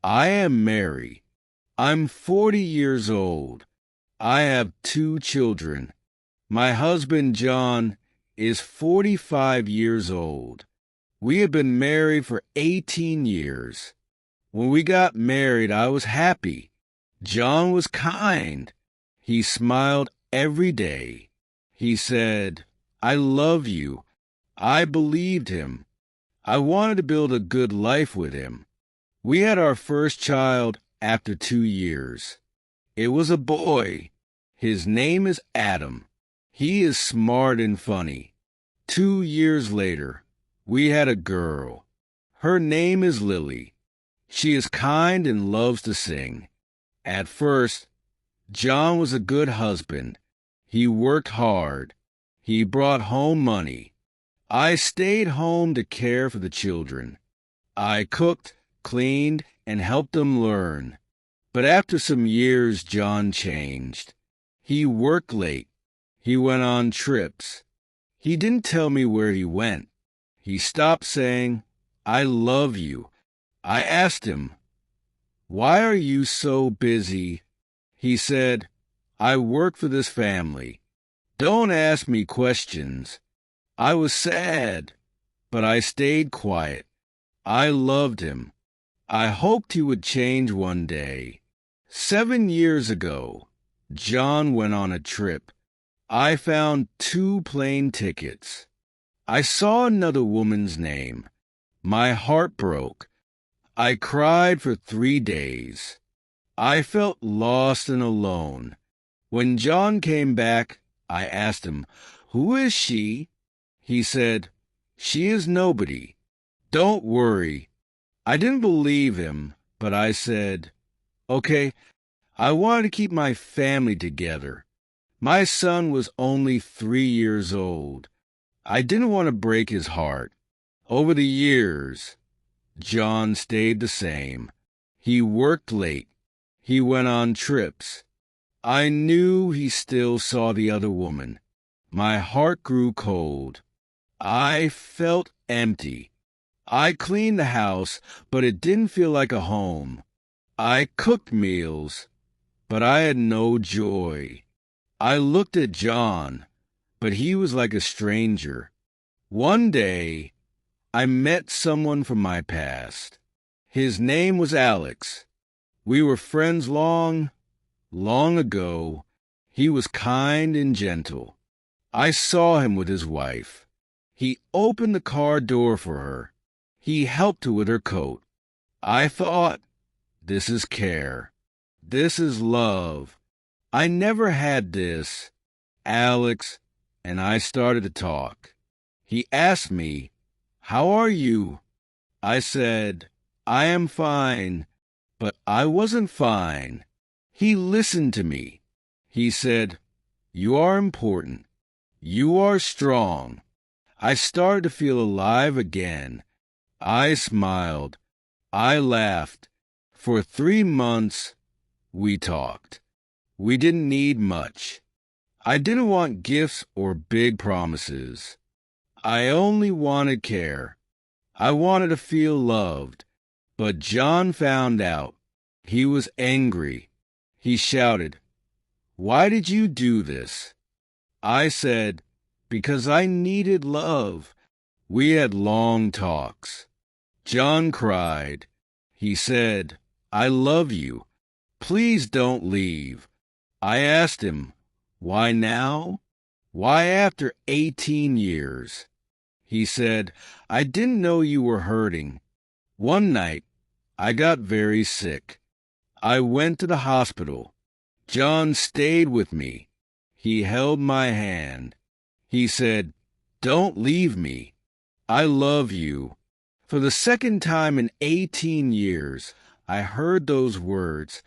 I am Mary. I'm 40 years old. I have 2 children. My husband, John, is 45 years old. We have been married for 18 years. When we got married, I was happy. John was kind. He smiled every day. He said, "I love you." I believed him. I wanted to build a good life with him. We had our first child after 2 years. It was a boy. His name is Adam. He is smart and funny. 2 years later, we had a girl. Her name is Lily. She is kind and loves to sing. At first, John was a good husband. He worked hard. He brought home money. I stayed home to care for the children. I cooked, cleaned, and helped them learn. But after some years, John changed. He worked late. He went on trips. He didn't tell me where he went. He stopped saying, "I love you." I asked him, "Why are you so busy?" He said, "I work for this family. Don't ask me questions." I was sad, but I stayed quiet. I loved him. I hoped he would change one day. 7 years ago, John went on a trip. I found 2 plane tickets. I saw another woman's name. My heart broke. I cried for 3 days. I felt lost and alone. When John came back, I asked him, "Who is she?" He said, "She is nobody. Don't worry." I didn't believe him, but I said, "Okay, I wanted to keep my family together." My son was only 3 years old. I didn't want to break his heart. Over the years, John stayed the same. He worked late. He went on trips. I knew he still saw the other woman. My heart grew cold. I felt empty. I cleaned the house, but it didn't feel like a home. I cooked meals, but I had no joy. I looked at John, but he was like a stranger. One day, I met someone from my past. His name was Alex. We were friends long ago. He was kind and gentle. I saw him with his wife. He opened the car door for her. He helped her with her coat. I thought, this is care. This is love. I never had this. Alex and I started to talk. He asked me, "How are you?" I said, "I am fine," but I wasn't fine. He listened to me. He said, "You are important. You are strong." I started to feel alive again. I smiled. I laughed. For 3 months, we talked. We didn't need much. I didn't want gifts or big promises. I only wanted care. I wanted to feel loved. But John found out. He was angry. He shouted, "Why did you do this?" I said, "Because I needed love." We had long talks. John cried. He said, "I love you. Please don't leave." I asked him, "Why now? Why after 18 years? He said, "I didn't know you were hurting." One night, I got very sick. I went to the hospital. John stayed with me. He held my hand. He said, "Don't leave me. I love you." For the second time in 18 years, I heard those words,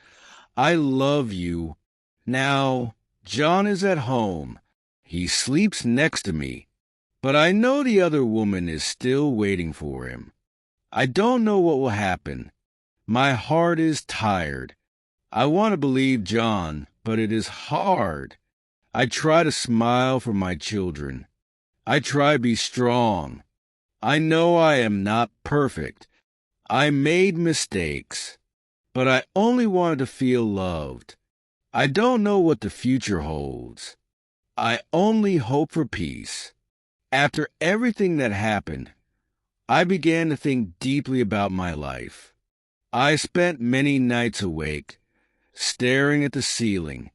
"I love you." Now, John is at home. He sleeps next to me. But I know the other woman is still waiting for him. I don't know what will happen. My heart is tired. I want to believe John, but it is hard. I try to smile for my children. I try to be strong. I know I am not perfect. I made mistakes. but I only wanted to feel loved. I don't know what the future holds. I only hope for peace. After everything that happened, I began to think deeply about my life. I spent many nights awake, staring at the ceiling.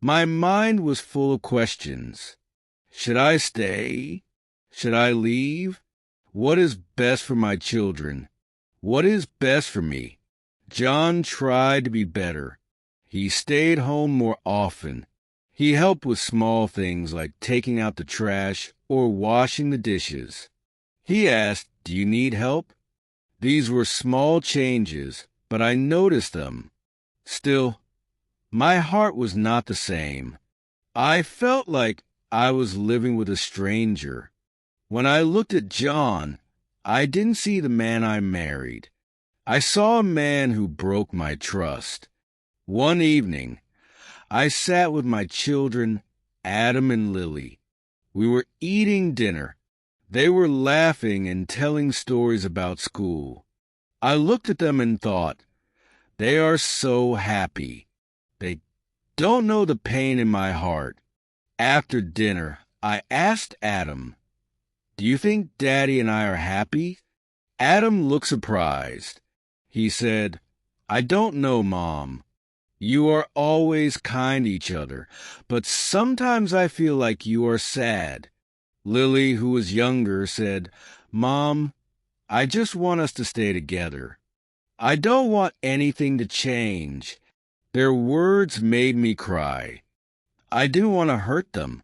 My mind was full of questions. Should I stay? Should I leave? What is best for my children? What is best for me? John tried to be better. He stayed home more often. He helped with small things like taking out the trash or washing the dishes. He asked, "Do you need help?" These were small changes, but I noticed them. Still, my heart was not the same. I felt like I was living with a stranger. When I looked at John, I didn't see the man I married. I saw a man who broke my trust. One evening, I sat with my children, Adam and Lily. We were eating dinner. They were laughing and telling stories about school. I looked at them and thought, they are so happy. They don't know the pain in my heart. After dinner, I asked Adam, "Do you think Daddy and I are happy?" Adam looked surprised. He said, "I don't know, Mom. You are always kind to each other, but sometimes I feel like you are sad." Lily, who was younger, said, "Mom, I just want us to stay together. I don't want anything to change." Their words made me cry. I didn't want to hurt them,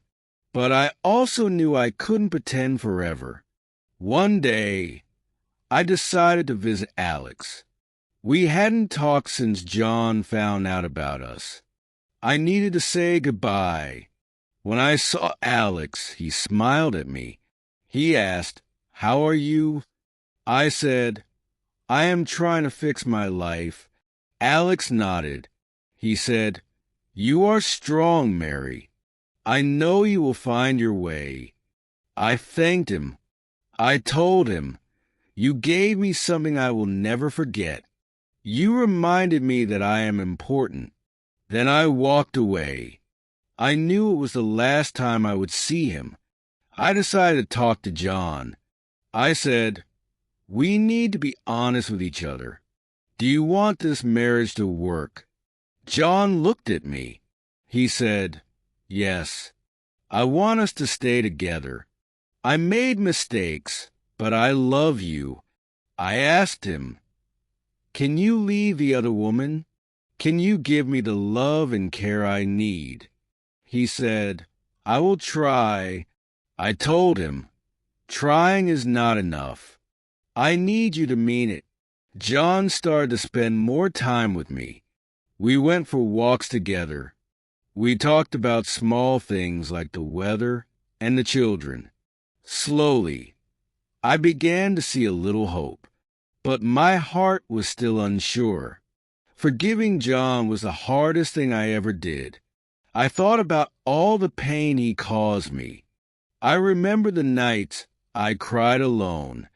but I also knew I couldn't pretend forever. One day, I decided to visit Alex. We hadn't talked since John found out about us. I needed to say goodbye. When I saw Alex, he smiled at me. He asked, "How are you?" I said, "I am trying to fix my life." Alex nodded. He said, "You are strong, Mary. I know you will find your way." I thanked him. I told him, "You gave me something I will never forget. You reminded me that I am important." Then I walked away. I knew it was the last time I would see him. I decided to talk to John. I said, "We need to be honest with each other. Do you want this marriage to work?" John looked at me. He said, "Yes, I want us to stay together. I made mistakes, but I love you." I asked him, "Can you leave the other woman? Can you give me the love and care I need?" He said, "I will try." I told him, "Trying is not enough. I need you to mean it." John started to spend more time with me. We went for walks together. We talked about small things like the weather and the children. Slowly, I began to see a little hope, but my heart was still unsure. Forgiving John was the hardest thing I ever did. I thought about all the pain he caused me. I remember the nights I cried alone.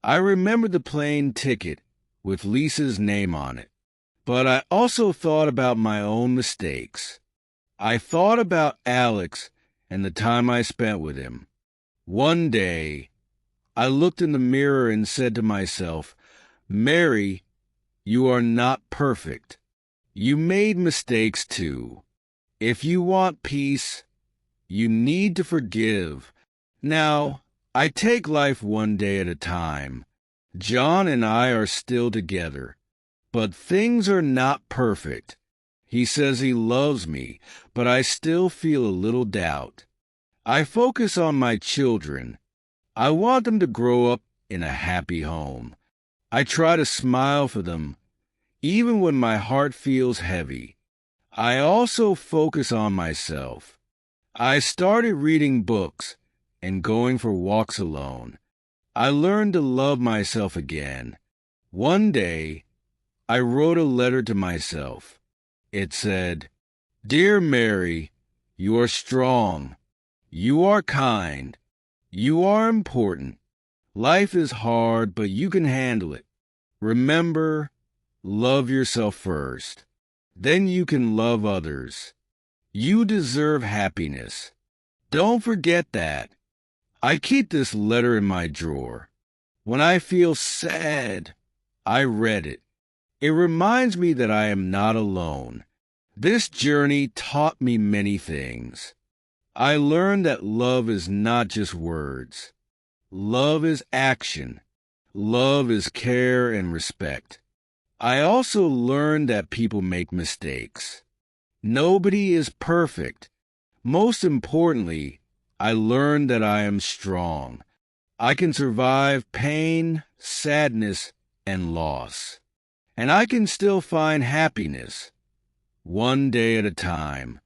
I remember the plane ticket with Lisa's name on it. But I also thought about my own mistakes. I thought about Alex and the time I spent with him. One day, I looked in the mirror and said to myself, "Mary, you are not perfect. You made mistakes too. If you want peace, you need to forgive." Now, I take life one day at a time. John and I are still together, but things are not perfect. He says he loves me, but I still feel a little doubt. I focus on my children. I want them to grow up in a happy home. I try to smile for them, even when my heart feels heavy. I also focus on myself. I started reading books and going for walks alone. I learned to love myself again. One day, I wrote a letter to myself. It said, "Dear Mary, you are strong. You are kind. You are important. Life is hard, but you can handle it. Remember, Love yourself first. Then you can love others. You deserve happiness. Don't forget that. I keep this letter in my drawer. When I feel sad, I read it. It reminds me that I am not alone. This journey taught me many things. I learned that love is not just words. Love is action. Love is care and respect. I also learned that people make mistakes. Nobody is perfect. Most importantly, I learned that I am strong. I can survive pain, sadness, and loss. And I can still find happiness, one day at a time.